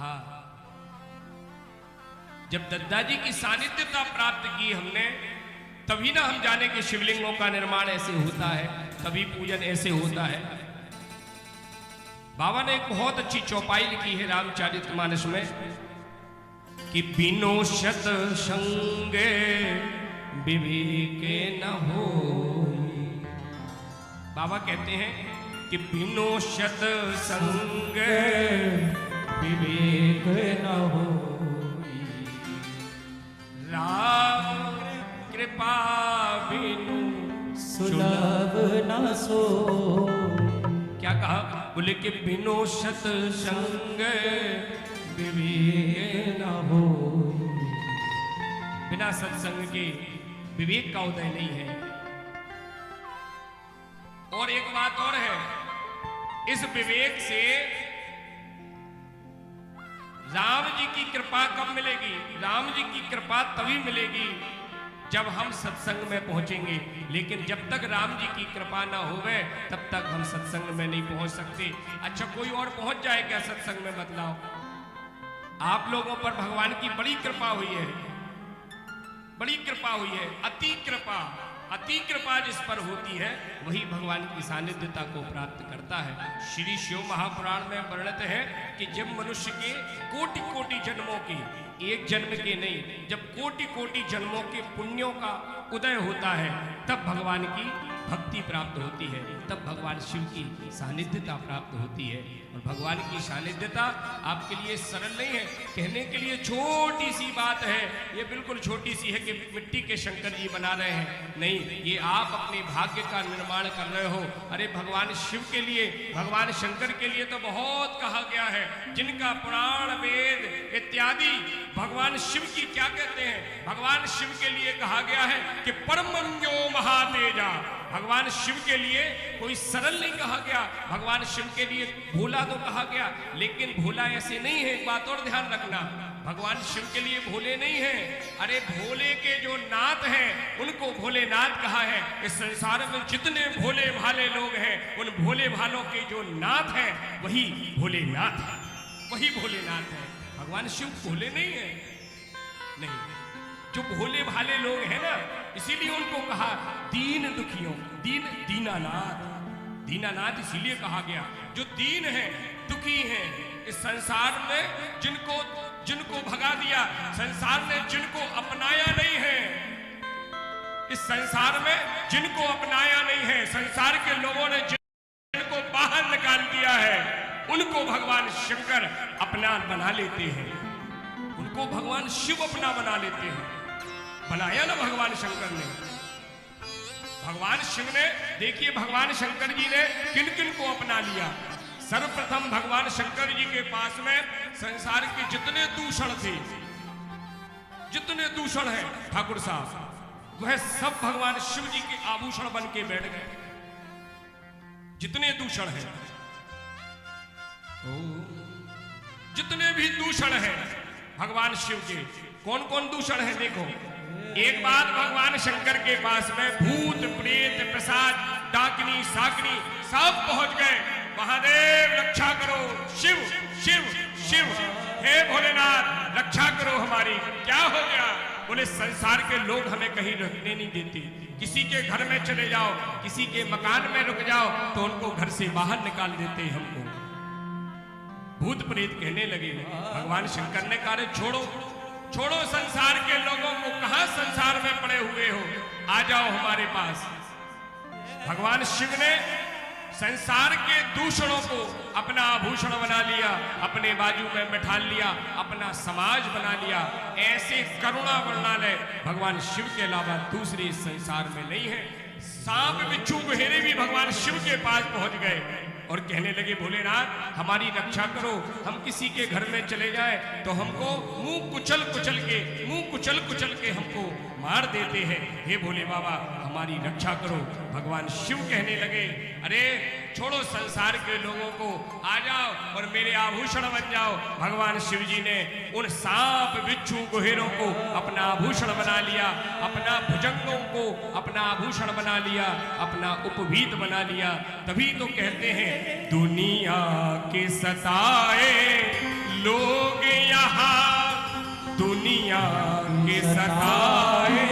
हाँ, जब दद्दाजी की सानिध्यता प्राप्त की हमने, तभी ना हम जाने कि शिवलिंगों का निर्माण ऐसे होता है, तभी पूजन ऐसे होता है। बाबा ने एक बहुत अच्छी चौपाई लिखी है रामचरितमानस में कि बिनो शत संगे विवेके न हो। बाबा कहते हैं कि बिनो शत संगे विवेक न हो, राम कृपा बिनु सुलभ न सो। क्या कहा? बोले कि बिनो शत संग विवेक न हो। बिना सत्संग के विवेक का उदय नहीं है। और एक बात और है, इस विवेक से राम जी की कृपा कब मिलेगी? राम जी की कृपा तभी मिलेगी जब हम सत्संग में पहुंचेंगे। लेकिन जब तक राम जी की कृपा ना होवे तब तक हम सत्संग में नहीं पहुंच सकते। अच्छा, कोई और पहुंच जाए क्या सत्संग में? बतलाओ। आप लोगों पर भगवान की बड़ी कृपा हुई है, बड़ी कृपा हुई है, अति कृपा। अति कृपा जिस पर होती है वही भगवान की सानिध्यता को प्राप्त करता है। श्री शिव महापुराण में वर्णित है कि जब मनुष्य के कोटि कोटि जन्मों के, एक जन्म के नहीं, जब कोटि कोटि जन्मों के पुण्यों का उदय होता है तब भगवान की भक्ति प्राप्त होती है, तब भगवान शिव की सानिध्यता प्राप्त होती है। और भगवान की सानिध्यता आपके लिए सरल नहीं है, कहने के लिए छोटी सी बात है, ये बिल्कुल छोटी सी है कि मिट्टी के शंकर जी बना रहे हैं, नहीं, ये आप अपने भाग्य का निर्माण कर रहे हो। अरे भगवान शिव के लिए, भगवान शंकर के लिए तो बहुत कहा गया है, जिनका पुराण वेद इत्यादि भगवान शिव की क्या कहते हैं? भगवान शिव के लिए कहा गया है कि परमंजो महातेजा। भगवान शिव के लिए कोई सरल नहीं कहा गया, भगवान शिव के लिए भोला तो कहा गया, लेकिन भोला ऐसे नहीं है। एक बात और ध्यान रखना, भगवान शिव के लिए भोले नहीं है। अरे भोले के जो नाथ हैं उनको भोलेनाथ कहा है। इस संसार में जितने भोले भाले लोग हैं, उन भोले भालों के जो नाथ हैं वही भोलेनाथ है, वही भोलेनाथ है। भगवान शिव भोले नहीं है, नहीं। जो भोले भाले लोग हैं ना, इसीलिए उनको कहा दीन दुखियों, दीनानाथ। दीनानाथ इसीलिए कहा गया, जो दीन है, दुखी है, इस संसार में जिनको भगा दिया, संसार ने जिनको अपनाया नहीं है, इस संसार में जिनको अपनाया नहीं है, संसार के लोगों ने जिनको बाहर निकाल दिया है, उनको भगवान शंकर अपना बना लेते हैं, उनको भगवान शिव अपना बना लेते हैं। बनाया ना भगवान शंकर ने, भगवान शिव ने, देखिए भगवान शंकर जी ने किन किन को अपना लिया। सर्वप्रथम भगवान शंकर जी के पास में संसार के जितने दूषण थे, जितने दूषण हैं ठाकुर साहब, वह सब भगवान शिव जी के आभूषण बन के बैठ गए। जितने दूषण हैं, जितने भी दूषण हैं भगवान शिव के, कौन कौन दूषण है? देखो, एक बात, भगवान शंकर के पास में भूत प्रेत प्रसाद डाकिनी साकिनी सब पहुंच गए। महादेव रक्षा करो, शिव शिव शिव, हे भोलेनाथ रक्षा करो हमारी। क्या हो गया? बोले संसार के लोग हमें कहीं रहने नहीं देते, किसी के घर में चले जाओ, किसी के मकान में रुक जाओ तो उनको घर से बाहर निकाल देते हमको। भूत प्रेत कहने लगे, भगवान शंकर ने कहा छोड़ो छोड़ो संसार के लोगों को, कहां संसार में पड़े हुए हो, आ जाओ हमारे पास। भगवान शिव ने संसार के दूषणों को अपना आभूषण बना लिया, अपने बाजू में बैठा लिया, अपना समाज बना लिया। ऐसे करुणा वर्णालय भगवान शिव के अलावा दूसरे इस संसार में नहीं है। सांप बिच्छू गहेरे भी भगवान शिव के पास पहुंच गए और कहने लगे भोलेनाथ हमारी रक्षा करो, हम किसी के घर में चले जाए तो हमको मुंह कुचल कुचल के हमको मार देते हैं, हे भोले बाबा हमारी रक्षा करो। भगवान शिव कहने लगे अरे छोड़ो संसार के लोगों को, आ जाओ और मेरे आभूषण बन जाओ। भगवान शिव जी ने उन सांप बिच्छू गुहेरों को अपना आभूषण बना लिया, अपना भुजंगों को अपना आभूषण बना लिया, अपना उपवीत बना लिया। तभी तो कहते हैं दुनिया के सताए लोग सताए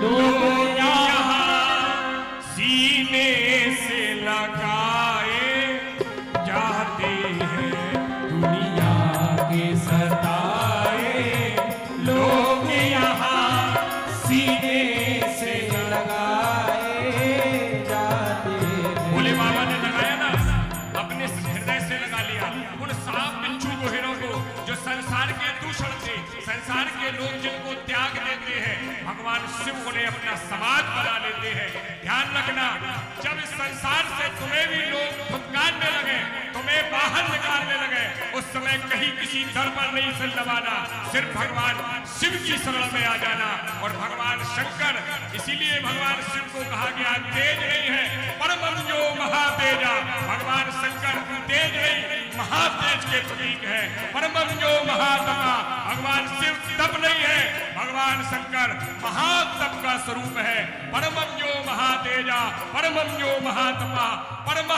लोग यहाँ सीने से लगाए जाते हैं। दुनिया के सताए लोग यहाँ सीने से लगाए जाते हैं। भोले बाबा ने लगाया ना, अपने हृदय से लगा लिया उन सांप बिच्छू गोहिरों को जो संसार के दूषण से, संसार के लोग जिनको त्याग देते हैं, भगवान शिव उन्हें अपना समाज बना लेते हैं। ध्यान रखना, जब इस संसार से तुम्हें भी लोग फुटकारने लगे, तुम्हें बाहर निकालने लगे, उस समय कहीं किसी दर पर नहीं सिर दबाना, सिर्फ भगवान शिव की शरण में आ जाना। और भगवान शंकर, इसीलिए भगवान शिव को कहा गया तेज नहीं है परम जो महातेजा। भगवान शंकर तेज नहीं महातेज के प्रतीक है। परम जो महातपा, भगवान शिव तप नहीं है, भगवान शंकर महातप का स्वरूप है। परम जो महातेजा, परम जो महातपा, परम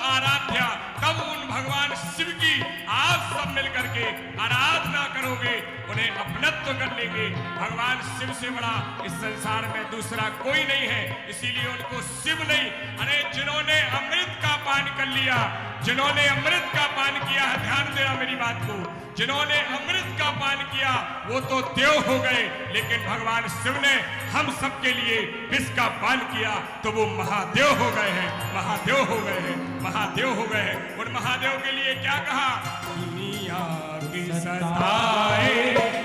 आराध्या। तब उन भगवान शिव की आप सब मिलकर के आराधना करोगे, उन्हें अपनत्व कर लेंगे। भगवान शिव से बड़ा इस संसार में दूसरा कोई नहीं है, इसीलिए उनको शिव नहीं। अरे जिन्होंने अमृत का पान कर लिया, जिन्होंने अमृत का पान किया है, ध्यान देना मेरी बात को, जिन्होंने अमृत का पान किया वो तो देव हो गए, लेकिन भगवान शिव ने हम सबके लिए विष का पान किया तो वो महादेव हो गए हैं, महादेव हो गए हैं, महादेव हो गए हैं। और महादेव के लिए क्या कहा? दुनिया की सताए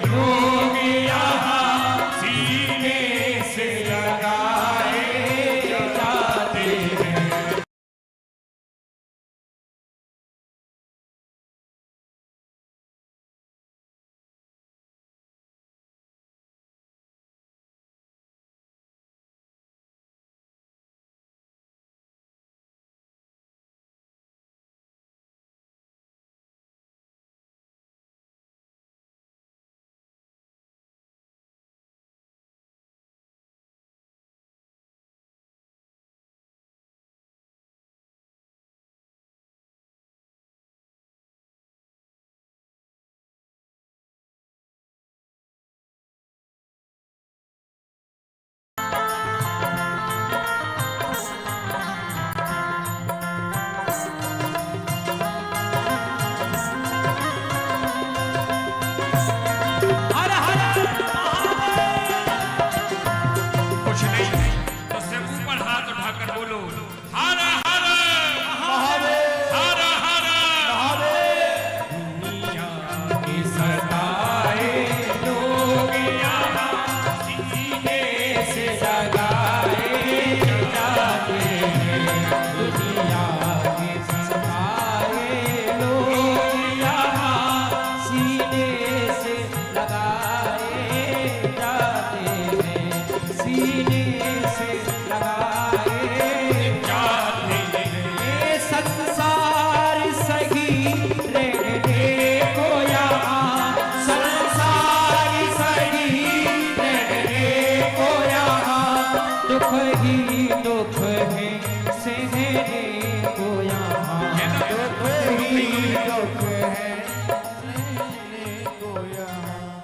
लोग यहाँ सीने से लगाए जाते हैं।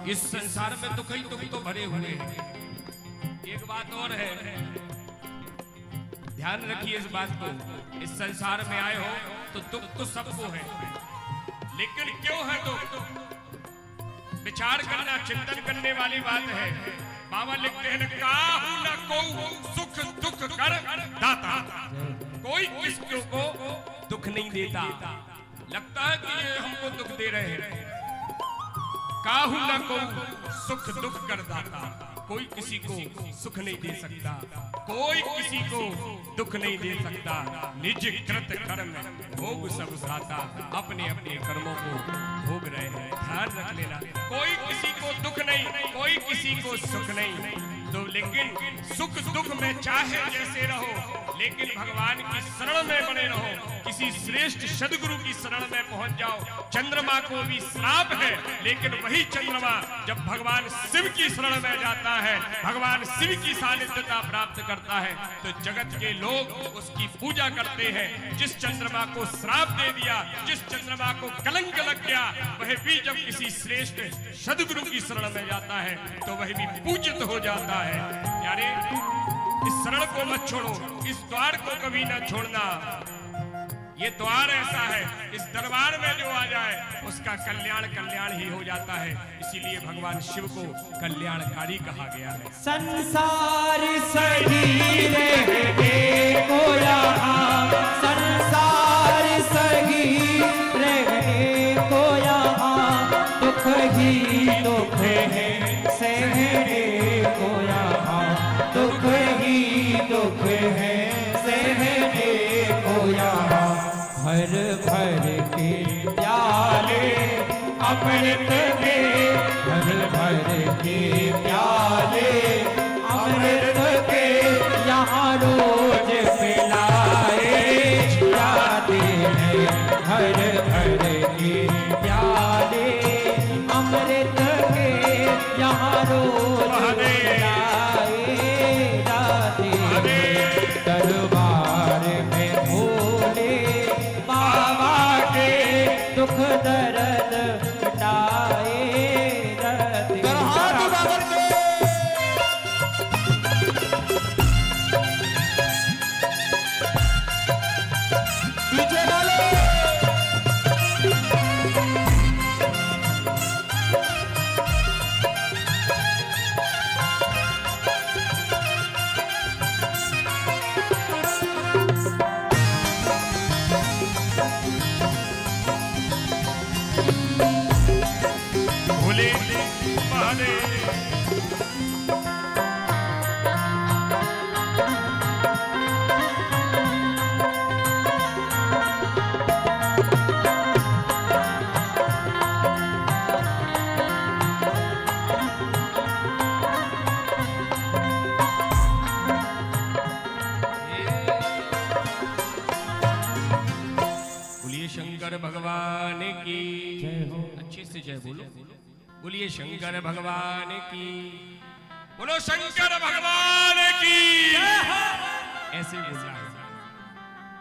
इस संसार में दुख ही दुख तो भरे हुए हैं। एक बात और है, ध्यान रखिए इस बात को, इस संसार में आए हो तो दुख तो सबको है, लेकिन क्यों है दुख? विचार करना, चिंतन करने वाली बात है। बाबा लिखते हैं, काहू न को सुख दुख कर दाता। कोई किसी को दुख नहीं देता, लगता है कि ये हमको दुख दे रहे हैं। काहू न को सुख दुख कर दाता, कोई किसी को सुख नहीं दे सकता, कोई किसी को दुख नहीं दे सकता। निज कृत कर्म भोग सब खाता, अपने अपने कर्मों को भोग रहे हैं। ध्यान रख लेना, कोई किसी को दुख नहीं, कोई किसी को सुख नहीं। तो लेकिन सुख दुख में चाहे जैसे रहो, लेकिन भगवान की शरण में बने रहो, किसी श्रेष्ठ सदगुरु की शरण में पहुंच जाओ। चंद्रमा को भी श्राप है, लेकिन वही चंद्रमा जब भगवान शिव की शरण में जाता है, भगवान शिव की सानिध्यता प्राप्त करता है, तो जगत के लोग उसकी पूजा करते हैं। जिस चंद्रमा को श्राप दे दिया, जिस चंद्रमा को कलंक लग गया, वह भी जब किसी श्रेष्ठ सदगुरु की शरण में जाता है तो वह भी पूजित हो जाता है। यारे इस शरण को मत छोड़ो, इस द्वार को कभी न छोड़ना। ये द्वार ऐसा है, इस दरबार में जो आ जाए उसका कल्याण कल्याण ही हो जाता है। इसीलिए भगवान शिव को कल्याणकारी कहा गया है। संसार सही रहे को यहाँ, संसार सही रहे को यहाँ, दुख ही दुख है सहने को यहाँ, दुख ही दुख है सहने को यहाँ। भर भर के प्याले अमृत के, भर भर के प्याले अमृत के, यहाँ रोज पिलाए जाते हैं। भर भर के प्याले अमृत के, यहाँ रोज पिलाए जाते हैं। दरबार में भोले बाबा के दुख दर्द मिटाए जाते हैं। भोले महादेव बोलिए शंकर भगवान की जय हो। अच्छे से जय बोलो। बोलिए शंकर भगवान की, बोलो शंकर भगवान की। ऐसे बोलना है।